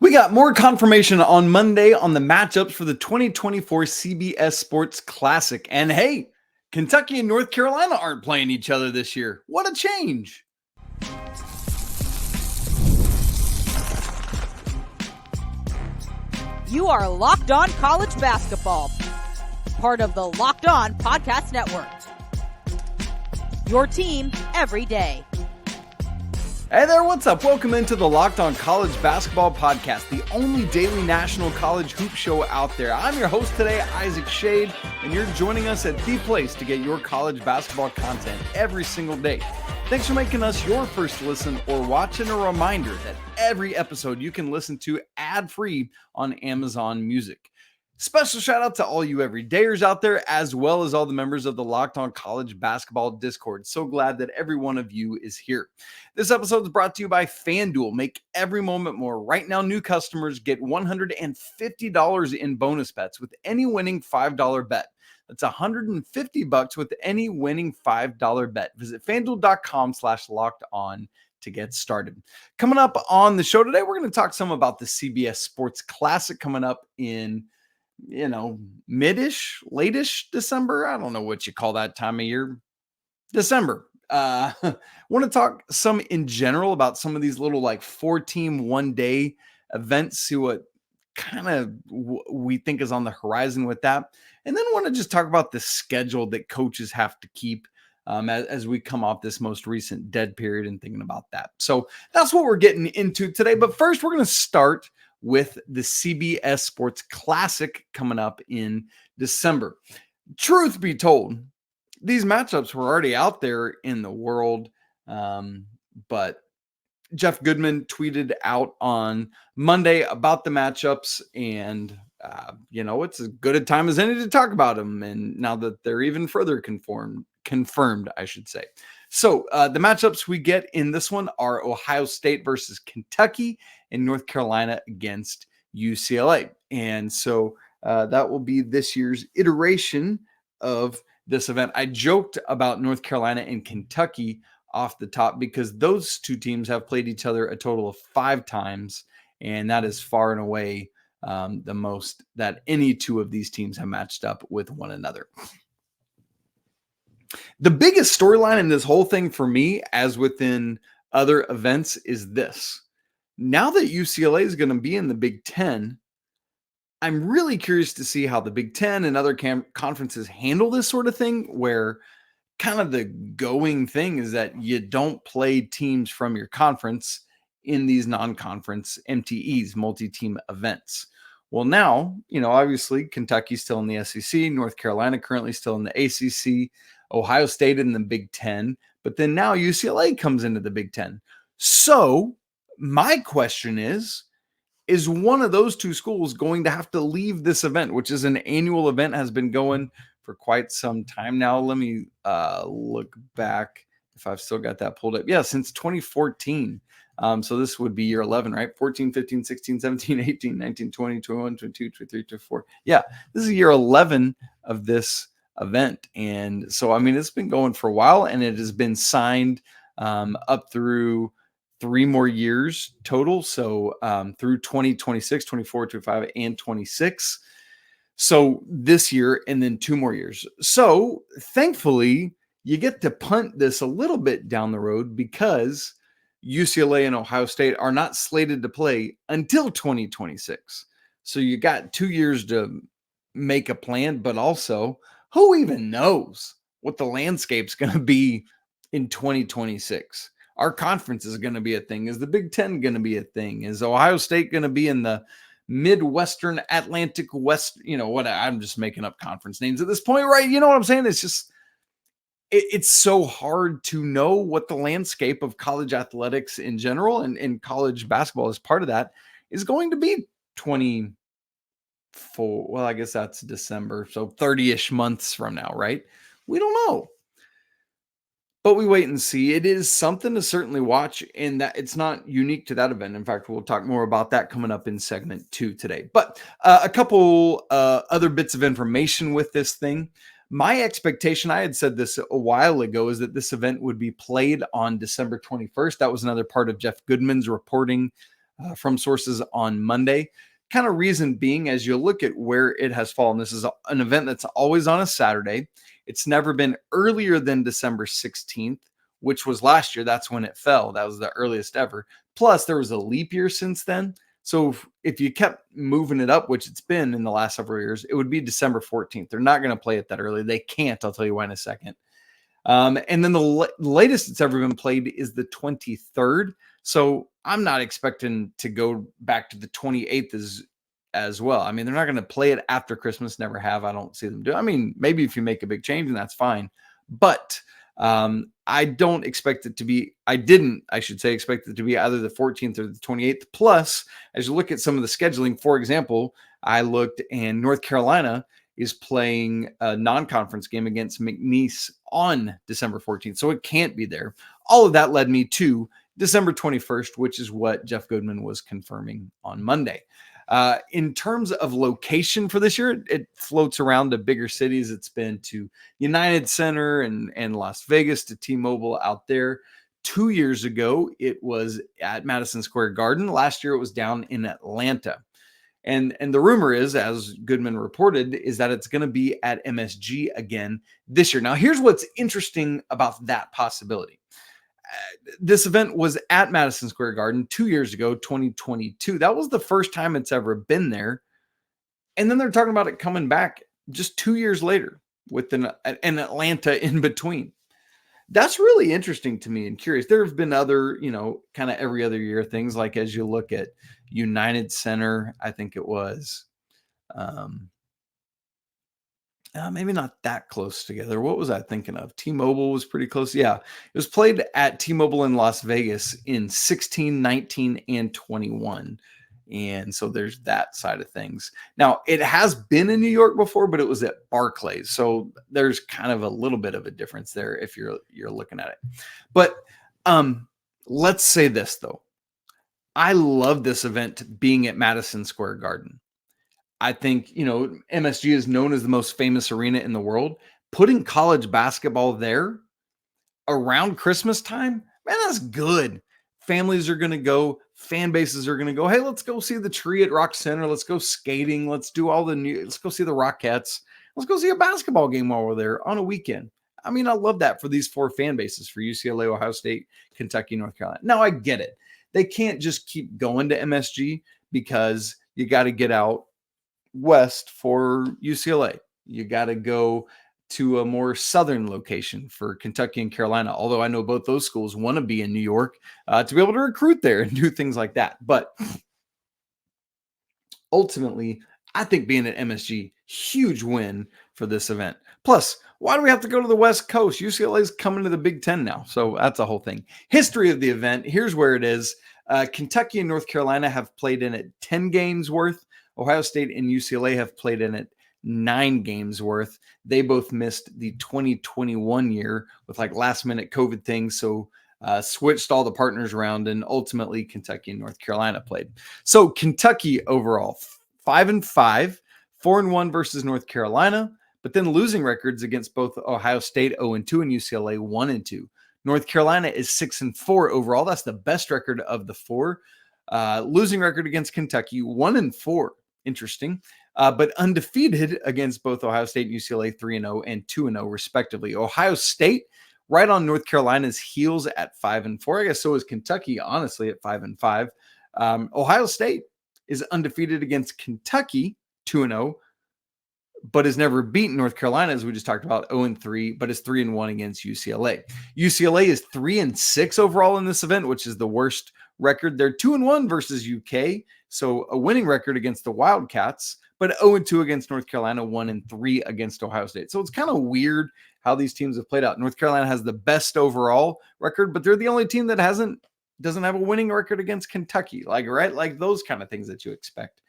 We got more confirmation on Monday on the matchups for the 2024 CBS Sports Classic. And hey, Kentucky and North Carolina aren't playing each other this year. What a change. You are Locked On College Basketball, part of the Locked On Podcast Network. Your team every day. Hey there, what's up? Welcome into the Locked On College Basketball Podcast, the only daily national college hoop show out there. I'm your host today, Isaac Shade, and you're joining us at the place to get your college basketball content every single day. Thanks for making us your first listen or watch, and a reminder that every episode you can listen to ad-free on Amazon Music. Special shout out to all you everydayers out there, as well as all the members of the Locked On College Basketball Discord. So glad that every one of you is here. This episode is brought to you by FanDuel. Make every moment more. Right now, new customers get $150 in bonus bets with any winning $5 bet. That's $150 with any winning $5 bet. Visit FanDuel.com/lockedon to get started. Coming up on the show today, we're going to talk some about the CBS Sports Classic coming up in mid-ish, late-ish December. I don't know what you call that time of year. December. Want to talk some in general about some of these little like 4-team one-day events, see what kind of we think is on the horizon with that. And then want to just talk about the schedule that coaches have to keep as we come off this most recent dead period and thinking about that. So that's what we're getting into today. But first, we're going to start with the CBS Sports Classic coming up in December. Truth be told, these matchups were already out there in the world, but Jeff Goodman tweeted out on Monday about the matchups, and it's as good a time as any to talk about them. And now that they're even further confirmed, I should say. So the matchups we get in this one are Ohio State versus Kentucky and North Carolina against UCLA. And so that will be this year's iteration of this event. I joked about North Carolina and Kentucky off the top because those two teams have played each other a total of 5 times, and that is far and away the most that any two of these teams have matched up with one another. The biggest storyline in this whole thing for me, as within other events, is this. Now that UCLA is going to be in the Big Ten, I'm really curious to see how the Big Ten and other conferences handle this sort of thing, where kind of the going thing is that you don't play teams from your conference in these non-conference MTEs, multi-team events. Well, now, obviously Kentucky's still in the SEC, North Carolina currently still in the ACC, Ohio State in the Big Ten, but then now UCLA comes into the Big Ten. So my question is one of those two schools going to have to leave this event, which is an annual event, has been going for quite some time now? Let me look back if I've still got that pulled up. Yeah, since 2014. So this would be year 11, right? 14, 15, 16, 17, 18, 19, 20, 21, 22, 23, 24. Yeah, this is year 11 of this event. And so, it's been going for a while, and it has been signed up through 3 more years total. So through 2026, 24, 25, and 26. So this year, and then 2 more years. So thankfully, you get to punt this a little bit down the road because UCLA and Ohio State are not slated to play until 2026. So you got 2 years to make a plan, but also, who even knows what the landscape's going to be in 2026? Our conference is going to be a thing. Is the Big Ten going to be a thing? Is Ohio State going to be in the Midwestern Atlantic West? What? I'm just making up conference names at this point, right? You know what I'm saying? It's just, it's so hard to know what the landscape of college athletics in general and college basketball as part of that is going to be 24. Well, I guess that's December. So 30-ish months from now, right? We don't know. But we wait and see. It is something to certainly watch, and that it's not unique to that event. In fact, we'll talk more about that coming up in segment 2 today. But a couple other bits of information with this thing. My expectation, I had said this a while ago, is that this event would be played on December 21st. That was another part of Jeff Goodman's reporting from sources on Monday. Kind of reason being, as you look at where it has fallen, this is an event that's always on a Saturday. It's never been earlier than December 16th, which was last year. That's when it fell. That was the earliest ever. Plus, there was a leap year since then. So if you kept moving it up, which it's been in the last several years, it would be December 14th. They're not going to play it that early. They can't. I'll tell you why in a second. And then the latest it's ever been played is the 23rd. So I'm not expecting to go back to the 28th as well. I mean, they're not going to play it after Christmas. Never have. I don't see them do. I mean, maybe if you make a big change, and that's fine. But I don't expect it to be, I should say, expect it to be either the 14th or the 28th. Plus, as you look at some of the scheduling, for example, I looked and North Carolina is playing a non-conference game against McNeese on December 14th. So it can't be there. All of that led me to December 21st, which is what Jeff Goodman was confirming on Monday. In terms of location for this year, it floats around to bigger cities. It's been to United Center and Las Vegas, to T-Mobile out there. 2 years ago, it was at Madison Square Garden. Last year, it was down in Atlanta. And the rumor is, as Goodman reported, is that it's going to be at MSG again this year. Now, here's what's interesting about that possibility. This event was at Madison Square Garden 2 years ago, 2022. That was the first time it's ever been there. And then they're talking about it coming back just 2 years later with an Atlanta in between. That's really interesting to me and curious. There have been other, kind of every other year things, like as you look at United Center, I think it was maybe not that close together. What was I thinking of? T-Mobile was pretty close. Yeah, it was played at T-Mobile in Las Vegas in 16, 19, and 21. And so there's that side of things. Now, it has been in New York before, but it was at Barclays. So there's kind of a little bit of a difference there if you're looking at it. But let's say this, though. I love this event being at Madison Square Garden. I think, MSG is known as the most famous arena in the world. Putting college basketball there around Christmas time, man, that's good. Families are going to go. Fan bases are going to go. Hey, let's go see the tree at Rock Center. Let's go skating. Let's do let's go see the Rockettes. Let's go see a basketball game while we're there on a weekend. I mean, I love that for these four fan bases, for UCLA, Ohio State, Kentucky, North Carolina. Now, I get it. They can't just keep going to MSG because you got to get out west for UCLA. You got to go to a more southern location for Kentucky and Carolina, although I know both those schools want to be in New York to be able to recruit there and do things like that. But ultimately, I think being at MSG, huge win for this event. Plus, why do we have to go to the West Coast? UCLA is coming to the Big Ten now, so that's a whole thing. History of the event, here's where it is. Kentucky and North Carolina have played in it 10 games worth. Ohio State and UCLA have played in it 9 games worth. They both missed the 2021 year with last minute COVID things. So switched all the partners around, and ultimately Kentucky and North Carolina played. So Kentucky overall 5-5, 4-1 versus North Carolina, but then losing records against both Ohio State 0-2 and UCLA 1-2. North Carolina is 6-4 overall. That's the best record of the four. Losing record against Kentucky 1-4. Interesting. But undefeated against both Ohio State and UCLA 3-0 and 2-0 respectively. Ohio State right on North Carolina's heels at 5-4. I guess so is Kentucky, honestly, at 5-5. Ohio State is undefeated against Kentucky 2-0, but has never beaten North Carolina, as we just talked about, 0-3, but is 3-1 against UCLA. UCLA is 3-6 overall in this event, which is the worst record. They're 2-1 versus UK, so a winning record against the Wildcats, but 0-2 against North Carolina, 1-3 against Ohio State. So it's kind of weird how these teams have played out. North Carolina has the best overall record, but they're the only team that doesn't have a winning record against Kentucky, right? Like those kind of things that you expect.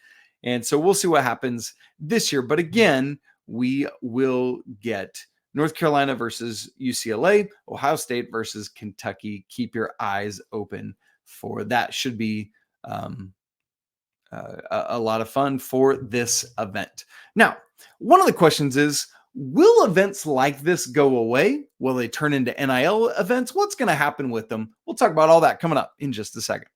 And so we'll see what happens this year. But again, we will get North Carolina versus UCLA, Ohio State versus Kentucky. Keep your eyes open for that. Should be a lot of fun for this event. Now, one of the questions is, will events like this go away? Will they turn into NIL events? What's going to happen with them? We'll talk about all that coming up in just a second.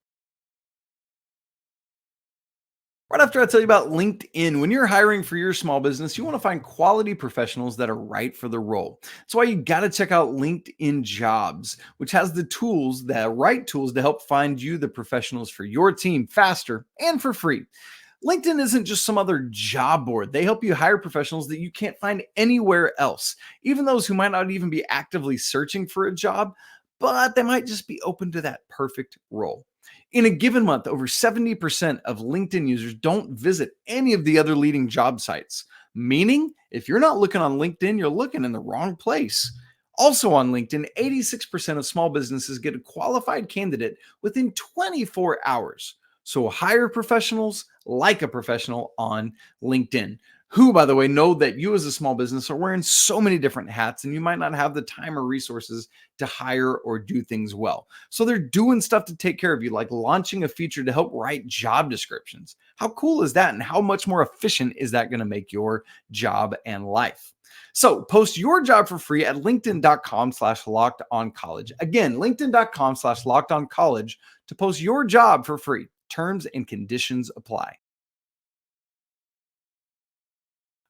right after I tell you about LinkedIn. When you're hiring for your small business, you want to find quality professionals that are right for the role. That's why you got to check out LinkedIn Jobs, which has the right tools to help find you the professionals for your team faster and for free. LinkedIn isn't just some other job board. They help you hire professionals that you can't find anywhere else, even those who might not even be actively searching for a job, but they might just be open to that perfect role. In a given month, over 70% of LinkedIn users don't visit any of the other leading job sites, meaning if you're not looking on LinkedIn, you're looking in the wrong place. Also on LinkedIn, 86% of small businesses get a qualified candidate within 24 hours. So hire professionals like a professional on LinkedIn, who, by the way, know that you as a small business are wearing so many different hats and you might not have the time or resources to hire or do things well. So they're doing stuff to take care of you, like launching a feature to help write job descriptions. How cool is that? And how much more efficient is that going to make your job and life? So post your job for free at linkedin.com/lockedoncollege. Again, linkedin.com/lockedoncollege to post your job for free. Terms and conditions apply.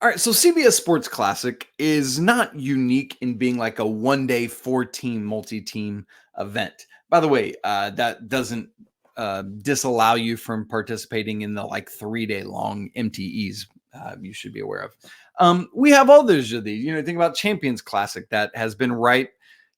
All right, so CBS Sports Classic is not unique in being like a one-day, four-team, multi-team event. By the way, that doesn't disallow you from participating in the like 3-day long MTEs. You should be aware of. We have others of these. Think about Champions Classic that has been right.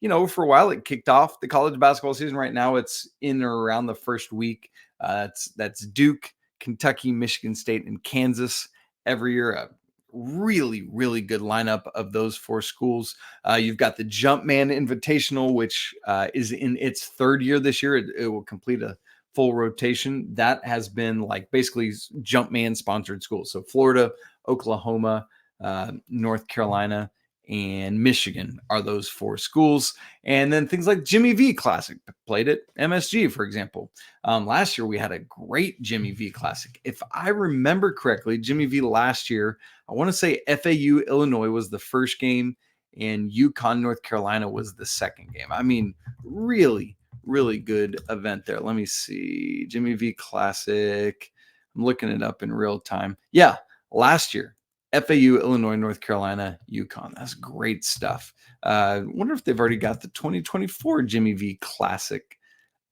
For a while it kicked off the college basketball season. Right now it's in or around the first week. That's Duke, Kentucky, Michigan State, and Kansas every year. Really, really good lineup of those four schools. You've got the Jumpman Invitational, which is in its third year this year. It will complete a full rotation. That has been like basically Jumpman sponsored schools. So Florida, Oklahoma, North Carolina, and Michigan are those four schools. And then things like Jimmy V Classic played at MSG, for example. Last year, we had a great Jimmy V Classic. If I remember correctly, Jimmy V last year, I want to say FAU Illinois was the first game and UConn North Carolina was the second game. I mean, really, really good event there. Let me see. Jimmy V Classic. I'm looking it up in real time. Yeah, last year. FAU, Illinois, North Carolina, UConn. That's great stuff. Wonder if they've already got the 2024 Jimmy V Classic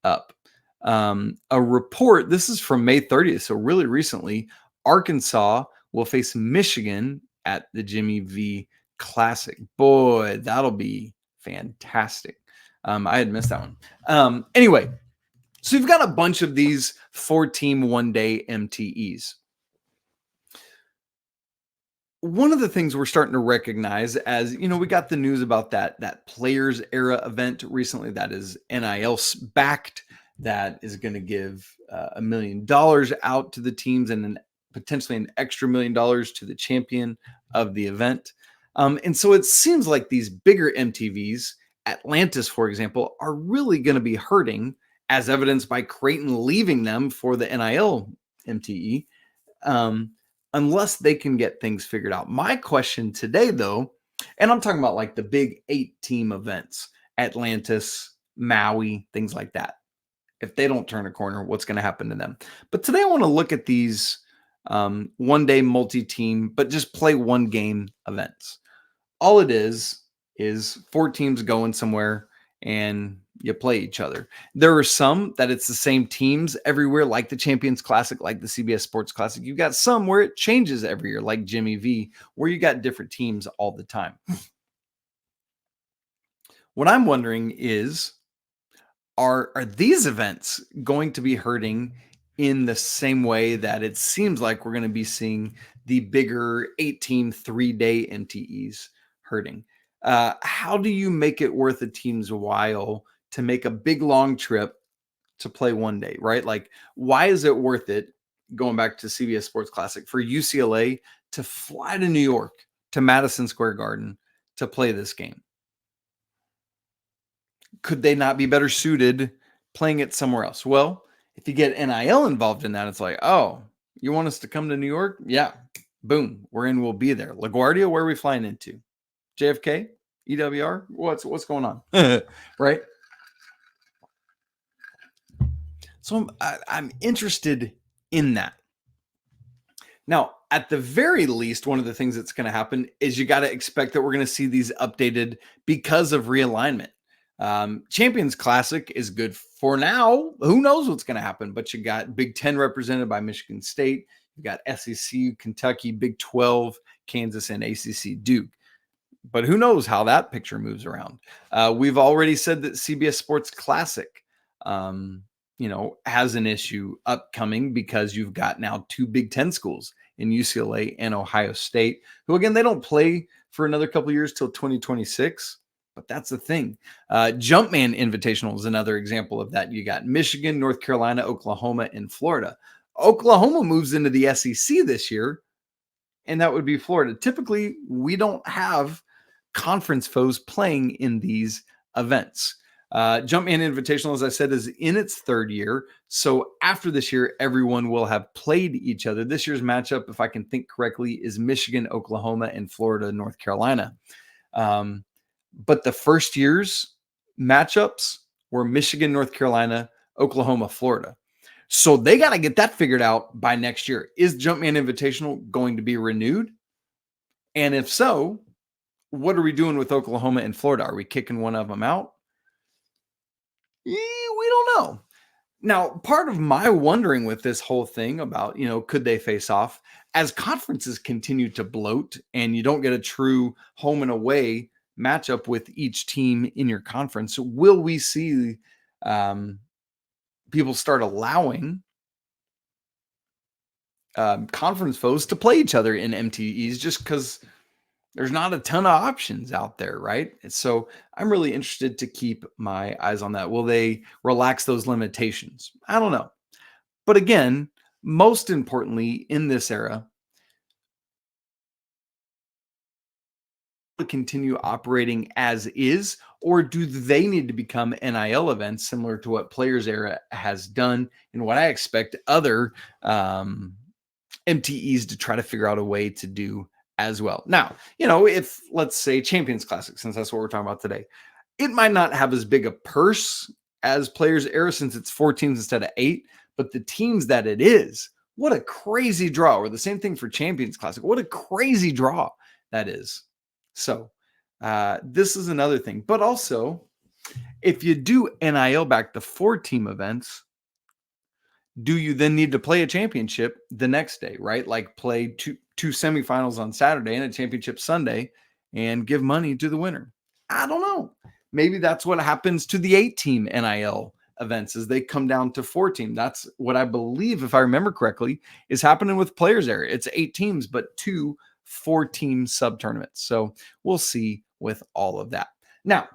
up. A report, this is from May 30th, so really recently, Arkansas will face Michigan at the Jimmy V Classic. Boy, that'll be fantastic. I had missed that one. Anyway, so you've got a bunch of these 4-team one-day MTEs. One of the things we're starting to recognize as, we got the news about that Players era event recently that is NIL backed, that is going to give $1 million out to the teams and then potentially an extra $1 million to the champion of the event. And so it seems like these bigger MTVs, Atlantis, for example, are really going to be hurting, as evidenced by Creighton leaving them for the NIL MTE. Unless they can get things figured out. My question today, though, and I'm talking about like the big 8-team events, Atlantis, Maui, things like that. If they don't turn a corner, what's going to happen to them? But today I want to look at these one-day multi-team, but just play one game events. All it is 4 teams going somewhere and you play each other. There are some that it's the same teams everywhere, like the Champions Classic, like the CBS Sports Classic. You've got some where it changes every year, like Jimmy V, where you got different teams all the time. What I'm wondering is, are these events going to be hurting in the same way that it seems like we're going to be seeing the bigger 8-team 3-day MTEs hurting? How do you make it worth a team's while to make a big long trip to play one day, right? Like, why is it worth it, going back to CBS Sports Classic, for UCLA to fly to New York, to Madison Square Garden to play this game? Could they not be better suited playing it somewhere else? Well, if you get NIL involved in that, it's like, oh, you want us to come to New York? Yeah, boom, we're in, we'll be there. LaGuardia, where are we flying into? JFK? EWR? What's going on? Right? So I'm interested in that. Now, at the very least, one of the things that's going to happen is you got to expect that we're going to see these updated because of realignment. Champions Classic is good for now. Who knows what's going to happen? But you got Big Ten represented by Michigan State. You got SEC, Kentucky, Big 12, Kansas, and ACC Duke. But who knows how that picture moves around? We've already said that CBS Sports Classic, has an issue upcoming because you've got now two Big Ten schools in UCLA and Ohio State, who again, they don't play for another couple of years till 2026. But that's the thing. Jumpman Invitational is another example of that. You got Michigan, North Carolina, Oklahoma, and Florida. Oklahoma moves into the SEC this year, and that would be Florida. Typically, we don't have conference foes playing in these events. Jumpman Invitational, as I said, is in its third year. So after this year, everyone will have played each other. This year's matchup, if I can think correctly, is Michigan, Oklahoma, and Florida, North Carolina. But the first year's matchups were Michigan, North Carolina, Oklahoma, Florida. So they got to get that figured out by next year. Is Jumpman Invitational going to be renewed? And if so, what are we doing with Oklahoma and Florida? Are we kicking one of them out? We don't know. Now, part of my wondering with this whole thing about, could they face off as conferences continue to bloat and you don't get a true home and away matchup with each team in your conference, will we see people start allowing conference foes to play each other in MTEs just because there's not a ton of options out there, right? And so I'm really interested to keep my eyes on that. Will they relax those limitations? I don't know. But again, most importantly in this era, to continue operating as is, or do they need to become NIL events similar to what Players Era has done and what I expect other MTEs to try to figure out a way to do as well. Now, if let's say Champions Classic, since that's what we're talking about today, it might not have as big a purse as Players Era since it's 4 teams instead of 8, but the teams that it is, what a crazy draw. Or the same thing for Champions Classic. What a crazy draw that is. So this is another thing. But also, if you do NIL back to 4-team events, do you then need to play a championship the next day, right? Like play two semifinals on Saturday and a championship Sunday and give money to the winner? I don't know. Maybe that's what happens to the 8-team NIL events as they come down to 4-team. That's what I believe, if I remember correctly, is happening with Players Era. It's 8 teams, but 2 4-team sub tournaments. So we'll see with all of that. Now,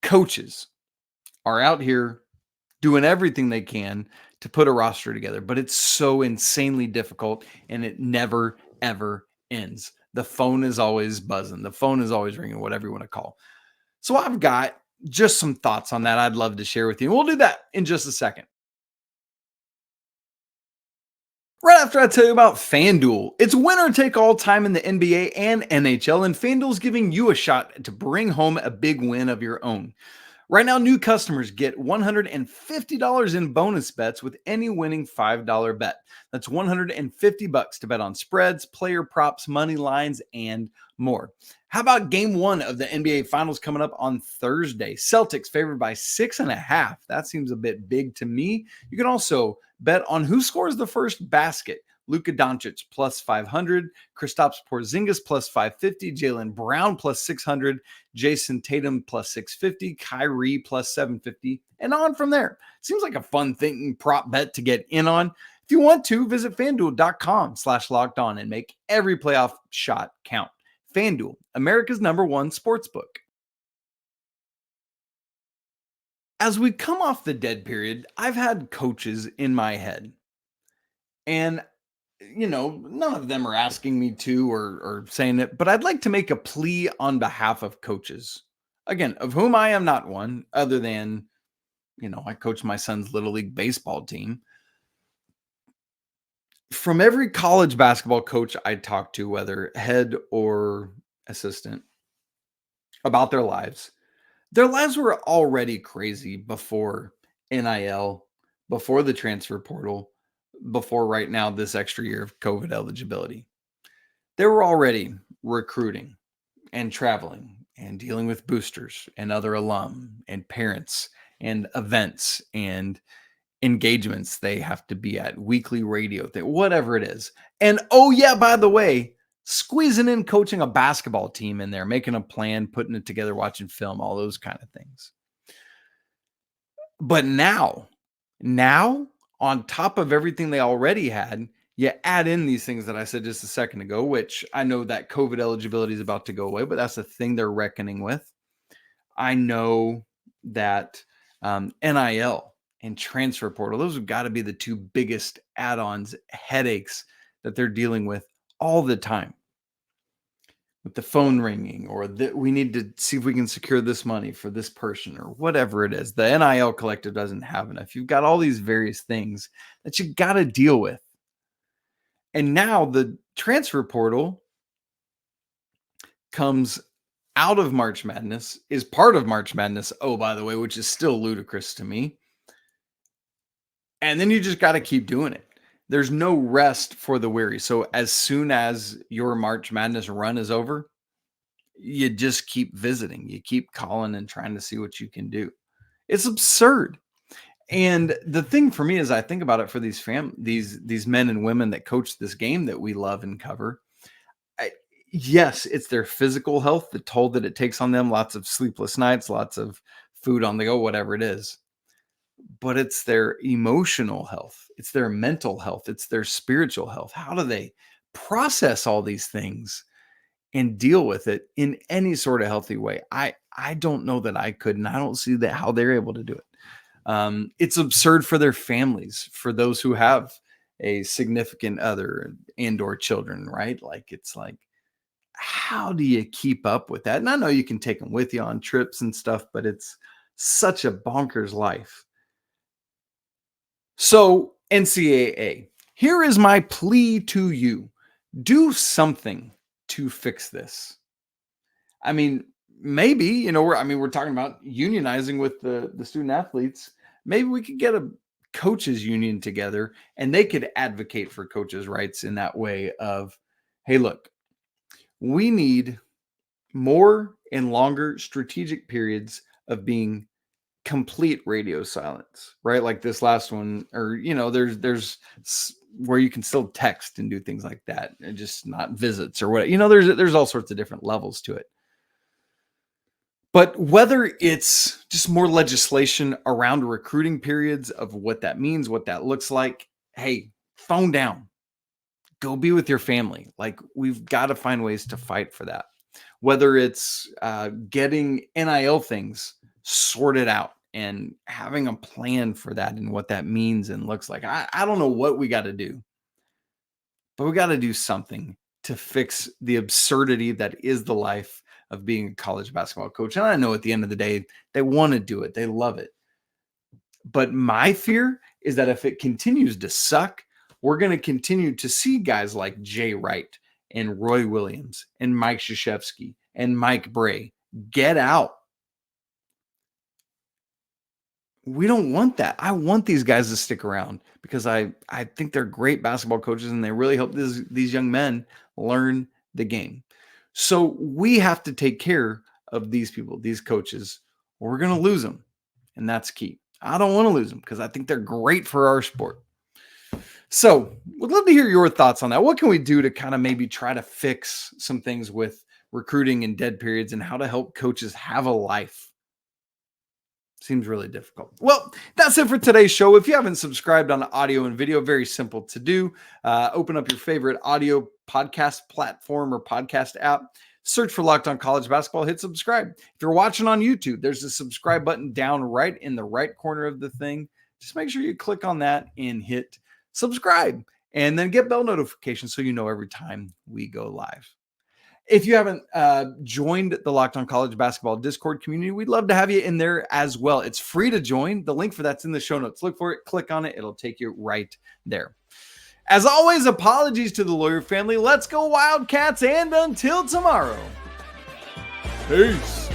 coaches are out here doing everything they can to put a roster together, but it's so insanely difficult and it never, ever ends. The phone is always buzzing. The phone is always ringing, whatever you want to call. So I've got just some thoughts on that I'd love to share with you. And we'll do that in just a second. Right after I tell you about FanDuel. It's winner take all time in the NBA and NHL, and FanDuel's giving you a shot to bring home a big win of your own. Right now, new customers get $150 in bonus bets with any winning $5 bet. That's $150 to bet on spreads, player props, money lines, and more. How about game 1 of the NBA Finals coming up on Thursday? Celtics favored by 6.5. That seems a bit big to me. You can also bet on who scores the first basket. Luka Doncic plus 500, Kristaps Porzingis plus 550, Jaylen Brown plus 600, Jason Tatum plus 650, Kyrie plus 750, and on from there. Seems like a fun thing, prop bet to get in on. If you want to, visit FanDuel.com/lockedon and make every playoff shot count. FanDuel, America's #1 sportsbook. As we come off the dead period, I've had coaches in my head. And none of them are asking me to or saying it, but I'd like to make a plea on behalf of coaches. Again, of whom I am not one, other than, I coach my son's Little League baseball team. From every college basketball coach I talk to, whether head or assistant, about their lives were already crazy before NIL, before the transfer portal, before right now, this extra year of COVID eligibility. They were already recruiting and traveling and dealing with boosters and other alum and parents and events and engagements they have to be at, weekly radio thing, whatever it is. And oh yeah, by the way, squeezing in coaching a basketball team in there, making a plan, putting it together, watching film, all those kind of things. But now on top of everything they already had, you add in these things that I said just a second ago, which I know that COVID eligibility is about to go away, but that's the thing they're reckoning with. I know that NIL and transfer portal, those have got to be the two biggest add-ons, headaches that they're dealing with all the time. With the phone ringing, or we need to see if we can secure this money for this person, or whatever it is. The NIL collective doesn't have enough. You've got all these various things that you got to deal with. And now the transfer portal comes out of March Madness, is part of March Madness, oh, by the way, which is still ludicrous to me. And then you just got to keep doing it. There's no rest for the weary. So as soon as your March Madness run is over, you just keep visiting. You keep calling and trying to see what you can do. It's absurd. And the thing for me is, I think about it for these men and women that coach this game that we love and cover. Yes, it's their physical health, the toll that it takes on them, lots of sleepless nights, lots of food on the go, whatever it is. But it's their emotional health. It's their mental health. It's their spiritual health. How do they process all these things and deal with it in any sort of healthy way? I don't know that I could, and I don't see that how they're able to do it. It's absurd for their families, for those who have a significant other and or children, right? Like, it's like, how do you keep up with that? And I know you can take them with you on trips and stuff, but it's such a bonkers life. So NCAA, here is my plea to you. Do something to fix this. I mean, maybe, we're talking about unionizing with the student athletes. Maybe we could get a coaches union together and they could advocate for coaches' rights in that way of, hey, look, we need more and longer strategic periods of being complete radio silence, right? Like this last one, or, there's where you can still text and do things like that, and just not visits or what, there's all sorts of different levels to it. But whether it's just more legislation around recruiting periods of what that means, what that looks like, hey, phone down, go be with your family. Like, we've got to find ways to fight for that. Whether it's getting NIL things sorted out and having a plan for that and what that means and looks like. I don't know what we got to do, but we got to do something to fix the absurdity that is the life of being a college basketball coach. And I know at the end of the day, they want to do it. They love it. But my fear is that if it continues to suck, we're going to continue to see guys like Jay Wright and Roy Williams and Mike Krzyzewski and Mike Bray get out. We don't want that. I want these guys to stick around because I think they're great basketball coaches and they really help these young men learn the game. So we have to take care of these people, these coaches, or we're going to lose them. And that's key. I don't want to lose them because I think they're great for our sport. So we'd love to hear your thoughts on that. What can we do to kind of maybe try to fix some things with recruiting and dead periods and how to help coaches have a life? Seems really difficult. Well, that's it for today's show. If you haven't subscribed on audio and video, very simple to do. Open up your favorite audio podcast platform or podcast app. Search for Locked On College Basketball. Hit subscribe. If you're watching on YouTube, there's a subscribe button down right in the right corner of the thing. Just make sure you click on that and hit subscribe. And then get bell notifications so you know every time we go live. If you haven't joined the Locked On College Basketball Discord community, we'd love to have you in there as well. It's free to join. The link for that's in the show notes. Look for it, click on it. It'll take you right there. As always, apologies to the lawyer family. Let's go Wildcats, and until tomorrow, peace.